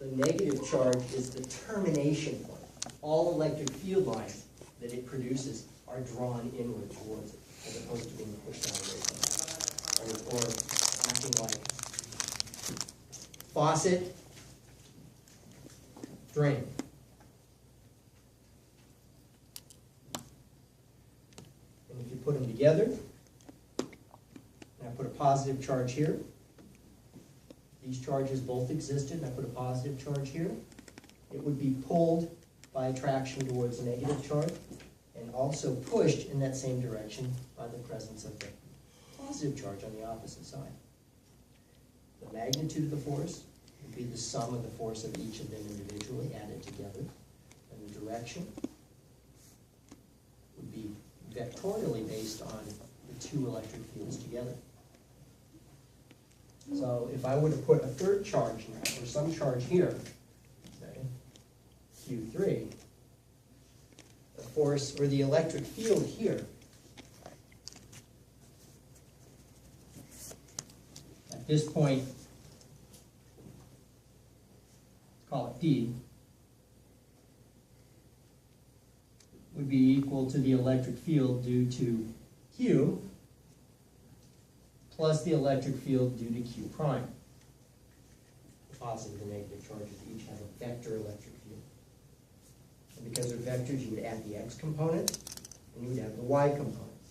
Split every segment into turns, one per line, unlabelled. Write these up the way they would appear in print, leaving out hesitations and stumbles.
the negative charge is the termination point. All electric field lines that it produces are drawn inward towards it, as opposed to being pushed out away from it. Or acting like faucet, drain. And if you put them together, and I put a positive charge here, these charges both existed, and I put a positive charge here, it would be pulled by attraction towards a negative charge, and also pushed in that same direction by the presence of the positive charge on the opposite side. The magnitude of the force would be the sum of the force of each of them individually added together, and the direction would be vectorially based on the two electric fields together. So if I were to put a third charge now, or some charge here, say Q3, the force, or the electric field here, at this point, call it D, would be equal to the electric field due to Q plus the electric field due to Q prime. The positive and negative charges each have a vector electric field. And because they're vectors, you would add the x component, and you would add the y component.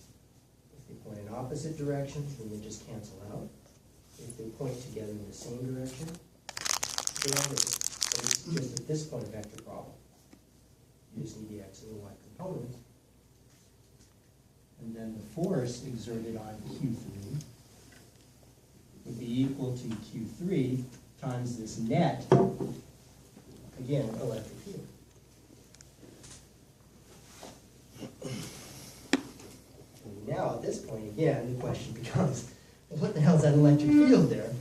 If they point in opposite directions, then they just cancel out. If they point together in the same direction, they are. But it's just at this point a vector problem. You just need the x and the y components. And then the force exerted on Q3 would be equal to Q3 times this net, again, electric field. And now at this point, again, the question becomes, well, what the hell is that electric field there?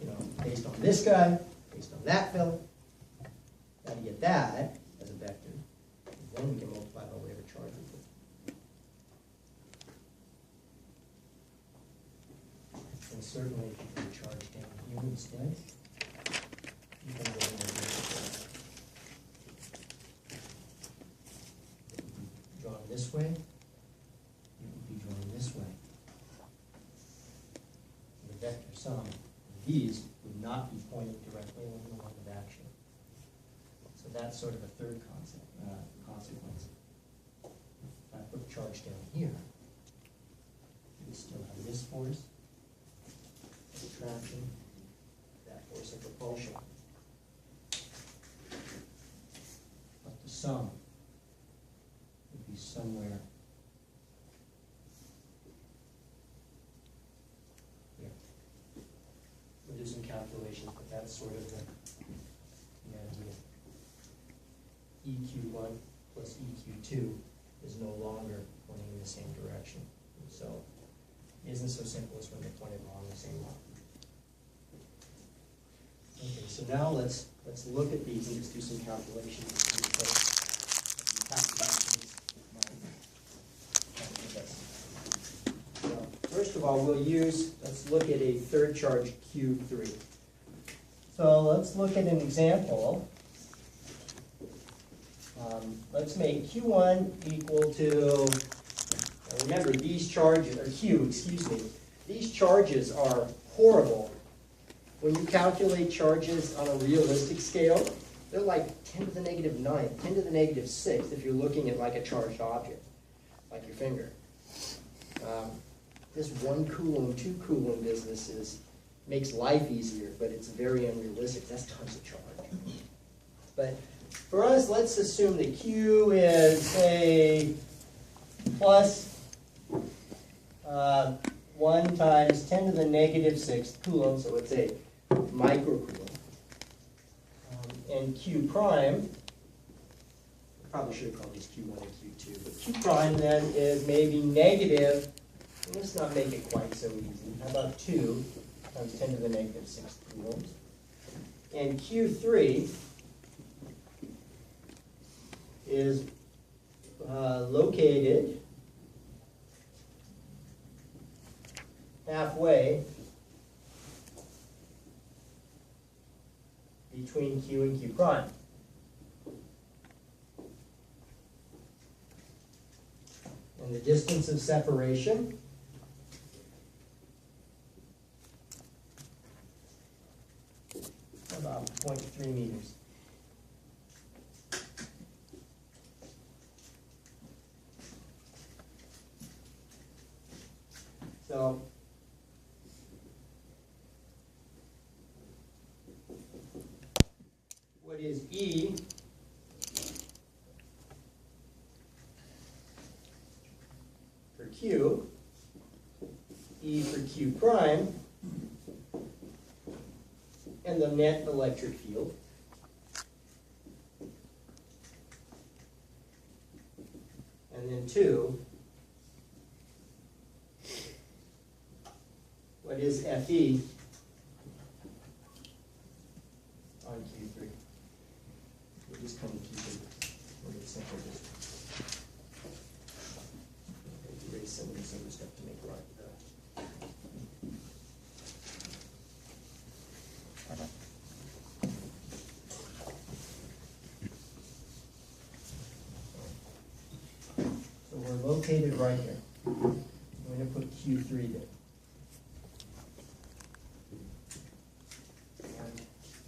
You know, based on this guy, based on that fellow. Now to get that as a vector, then we can multiply by whatever charge we put. And certainly if you put a charge down here instead, you can go in and drawn this way, it would be drawn this way. The vector sum of these would not be pointed directly along the line of action. So that's sort of a third consequence. If I put a charge down here, you would still have this force of attraction, that force of repulsion. But the sum would be somewhere here. We'll do some calculations, but that's sort of the idea. EQ1 plus EQ2 is no longer pointing in the same direction. And so it isn't so simple as when they're pointed along the same line. Okay, so now let's look at these and just do some calculations. So first of all, let's look at a third charge Q3. So let's look at an example. Let's make Q1 equal to, now remember these charges, or Q, excuse me, these charges are horrible. When you calculate charges on a realistic scale, they're like 10 to the negative 9th, 10 to the negative 6th if you're looking at like a charged object, like your finger. This 1 coulomb, 2 coulomb business makes life easier, but it's very unrealistic. That's tons of charge. But for us, let's assume that Q is, say, plus 1 times 10 to the negative 6th coulomb, so it's a microcoulomb. And Q prime, I probably should have called these Q1 and Q2, but Q prime then is maybe negative, let's not make it quite so easy. How about 2 times 10 to the negative 6th coulombs? And Q3 is located halfway between Q and Q prime. And the distance of separation about 0.3 meters. So what is E for Q, E for Q prime, and the net electric field. And then 2, what is FE on Q3? We'll just kind of keep it a little simple. Just erase some of this other stuff to make it right. So we're located right here. I'm going to put Q3 there.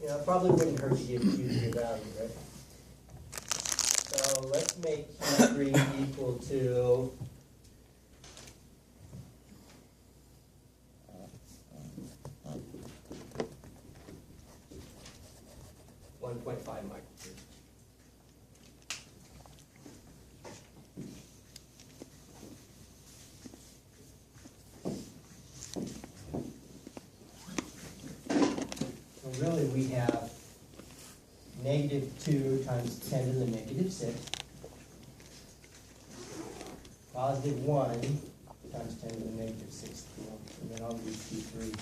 You know, it probably wouldn't hurt to give Q3 a value, right? So let's make Q3 equal to 1.5 micrometers. So really we have -2 times 10 to the -6, +1 times 10 to the -6, and then I'll use Q3.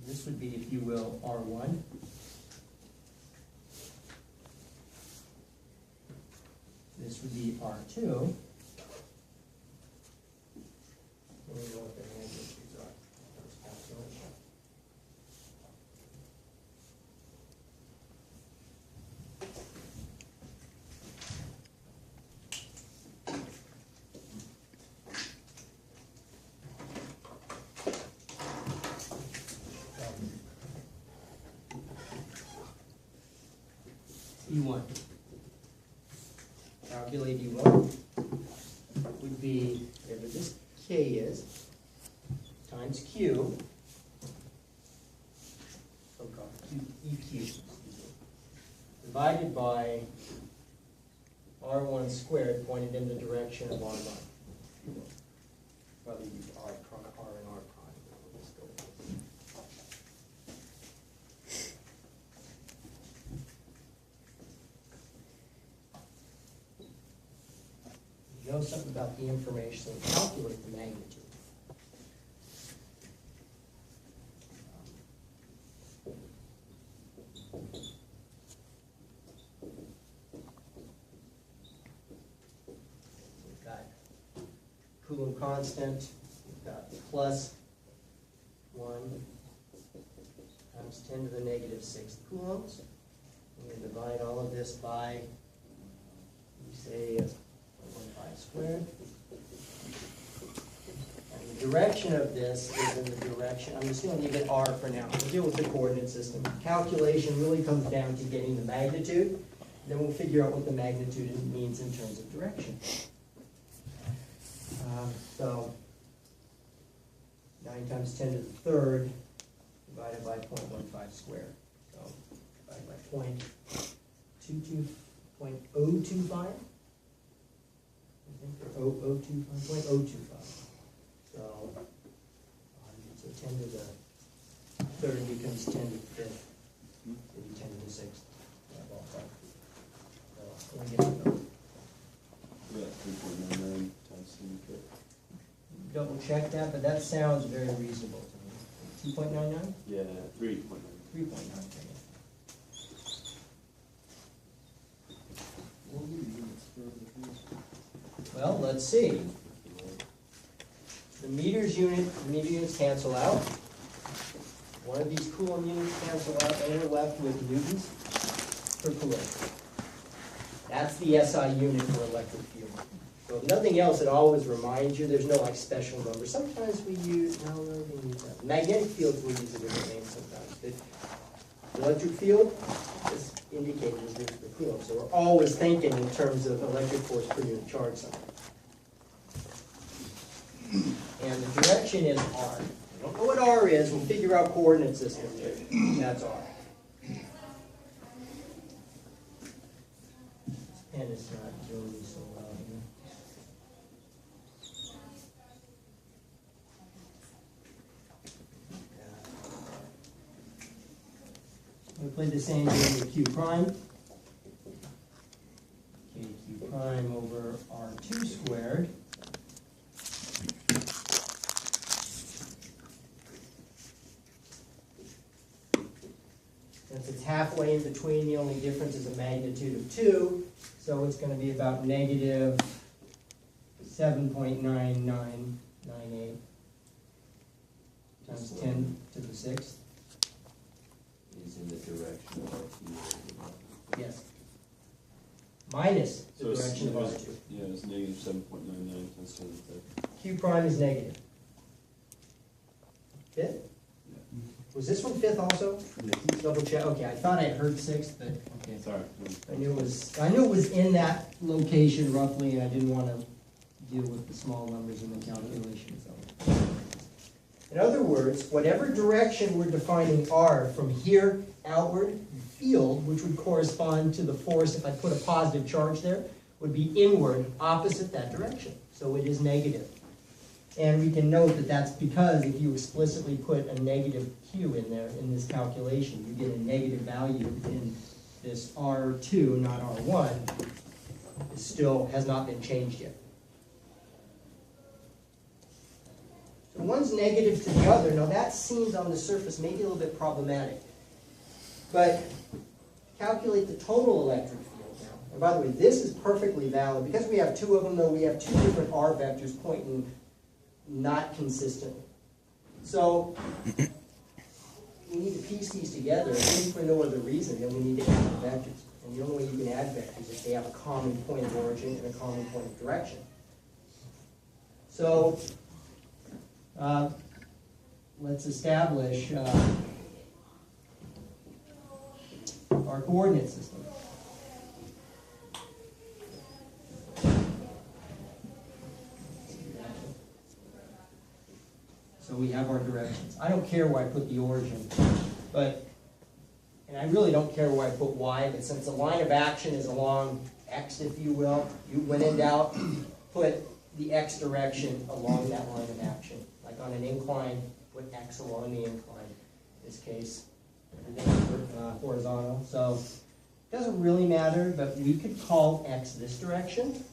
This would be, if you will, R1. This would be R2. Let me know what the magnitudes are. First calculation. E1. Calculate E1 would be whatever this K is times Q, so-called EQ, divided by R1 squared pointed in the direction of R1. Probably use R and R prime. Let's go with this. You know something about the information, so calculate the magnitude. We've got Coulomb constant, we've got +1 times 10 to the -6 coulombs. We're going to divide all of this by, we say, 1.5 squared. And the direction of this is in the direction, I'm just going to leave it R for now. We'll deal with the coordinate system. Calculation really comes down to getting the magnitude. Then we'll figure out what the magnitude means in terms of direction. So 9 times 10 to the third divided by 0.15 squared. So divided by 0.025. Or 0.025. So 10 to the third becomes 10 to the fifth. Maybe 10 to the sixth. Yeah, ballpark. So we'll get to those.
Yeah, 3.99 times 10 to the fifth.
Double check that, but that sounds very reasonable to me. 2.99?
Yeah, 3.99.
3.9.
What were the units for the
Well, let's see. The meter units cancel out. One of these Coulomb units cancel out, and we're left with newtons per coulomb. That's the SI unit for electric field. So if nothing else, it always reminds you, there's no like special number. Sometimes we use, no, we use that. Magnetic fields we use a different name sometimes. But the electric field is indicated as newtons per coulomb. So we're always thinking in terms of electric force per unit charge something. And the direction is R. We don't know what R is, we'll figure out coordinate systems here. That's R. And it's not doing so well here. We play the same game with Q prime. Okay, Q prime over R2 squared. Since it's halfway in between, the only difference is a magnitude of 2, so it's going to be about negative 7.9998 times 10 to the 6th.
Is in the direction of R2.
Yes. Minus the
So it's-
direction of R2.
Yeah, it's negative 7.99 times 10 to the 6th.
Q prime is negative. Fifth? Was this one fifth also? Double check. Okay, I thought I heard sixth, but okay.
Sorry.
I knew it was in that location roughly, and I didn't want to deal with the small numbers in the calculation. So, in other words, whatever direction we're defining R from here outward, field, which would correspond to the force if I put a positive charge there, would be inward, opposite that direction. So it is negative. And we can note that that's because if you explicitly put a negative Q in there in this calculation, you get a negative value in this R2, not R1. It still has not been changed yet. So one's negative to the other. Now that seems on the surface maybe a little bit problematic. But calculate the total electric field now. And by the way, this is perfectly valid. Because we have two of them, though, we have two different R vectors pointing not consistently. So we need to piece these together, if for no other reason than we need to add vectors. And the only way you can add vectors is if they have a common point of origin and a common point of direction. So let's establish our coordinate system. So we have our directions. I don't care where I put the origin, but, and I really don't care where I put Y, but since the line of action is along X, if you will, you, when in doubt, put the X direction along that line of action. Like on an incline, put X along the incline. In this case, everything's horizontal. So it doesn't really matter, but we could call X this direction,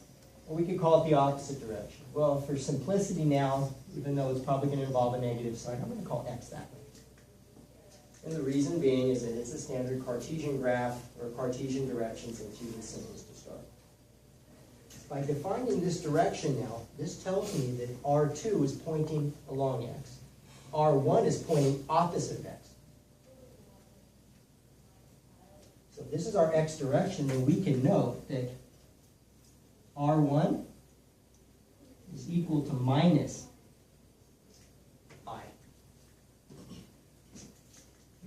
or we could call it the opposite direction. Well, for simplicity now, even though it's probably going to involve a negative sign, I'm going to call X that way. And the reason being is that it's a standard Cartesian graph or Cartesian direction, so it's using symbols to start. By defining this direction now, this tells me that R2 is pointing along X. R1 is pointing opposite of X. So if this is our X direction, then we can note that R1 is equal to minus I.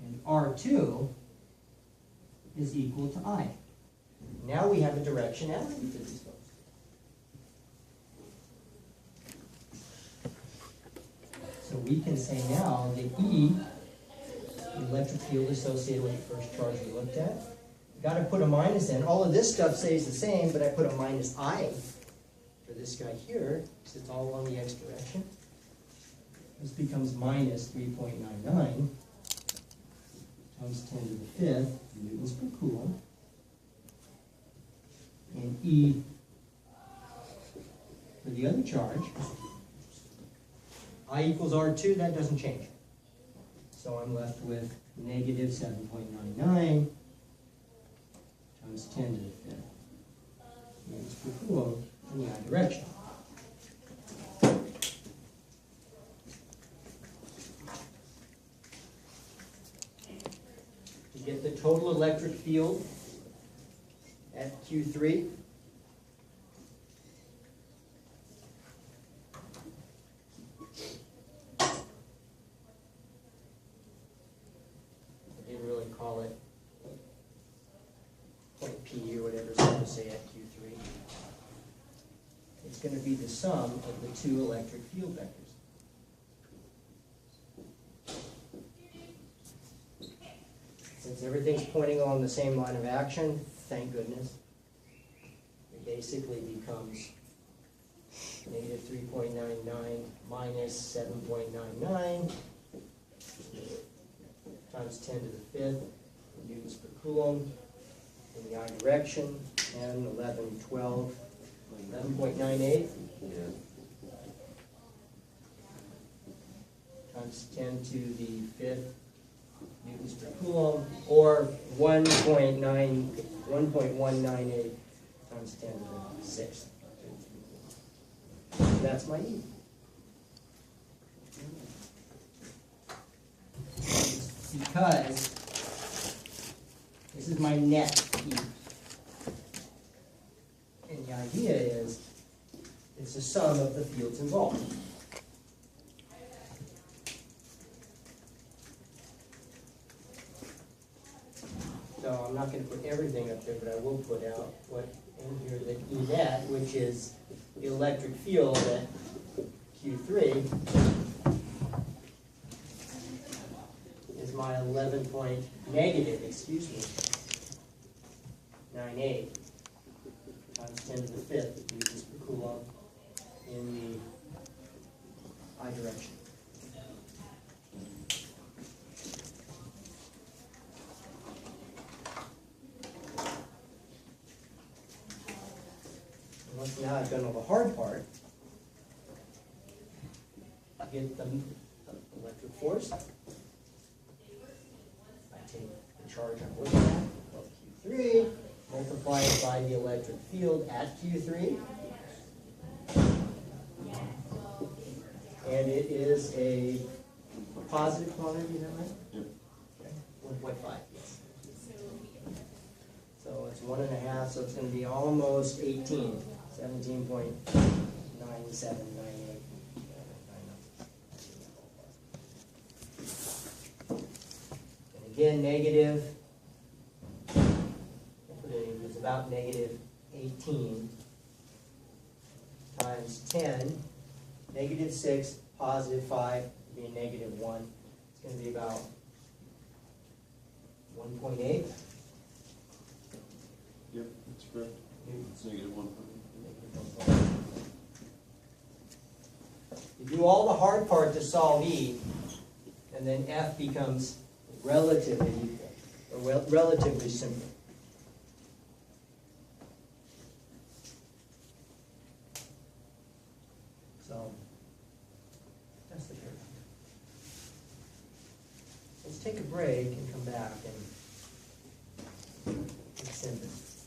And R2 is equal to I. Now we have a directionality to these folks. So we can say now that E, the electric field associated with the first charge we looked at, got to put a minus in. All of this stuff stays the same, but I put a minus I for this guy here, because it's all along the X direction. This becomes minus 3.99 times 10 to the 5th newtons per coulomb. And E for the other charge, I equals R2, that doesn't change. So I'm left with negative 7.99 times 10 to the 5th newtons per coulomb in the I direction. To get the total electric field at Q3, I didn't really call it point P or whatever it's going to say at Q3. It's going to be the sum of the two electric field vectors. Since everything's pointing along the same line of action, thank goodness, it basically becomes negative 3.99 minus 7.99 times 10 to the 5th newtons per coulomb in the I direction, and 11, 12, 11.98 times 10 to the 5th newtons per coulomb, or 1.198 times 10 to the 6th. That's my E. Because this is my net E. And the idea is it's the sum of the fields involved. So I'm not going to put everything up there, but I will put out what in here that E net, which is the electric field at Q3, is my 11 point negative, 98 times 10 to the 5th newtons per coulomb in the I direction. Once now I've done all the hard part, I get the electric force. I take the charge I'm looking at, of Q3, multiply it by the electric field at Q3, and it is a positive quantity, is that right?
Yep.
Okay. 1.5, yes. So it's 1.5, so it's going to be almost 18. 17.9798. And again, negative, it was about negative 18 times 10, negative 6, positive 5, would be a negative 1. It's going to be about 1.8.
Yep, that's correct. It's negative 1.
You do all the hard part to solve E, and then F becomes relatively equal, or relatively simple. So, that's the paragraph. Let's take a break and come back and extend this.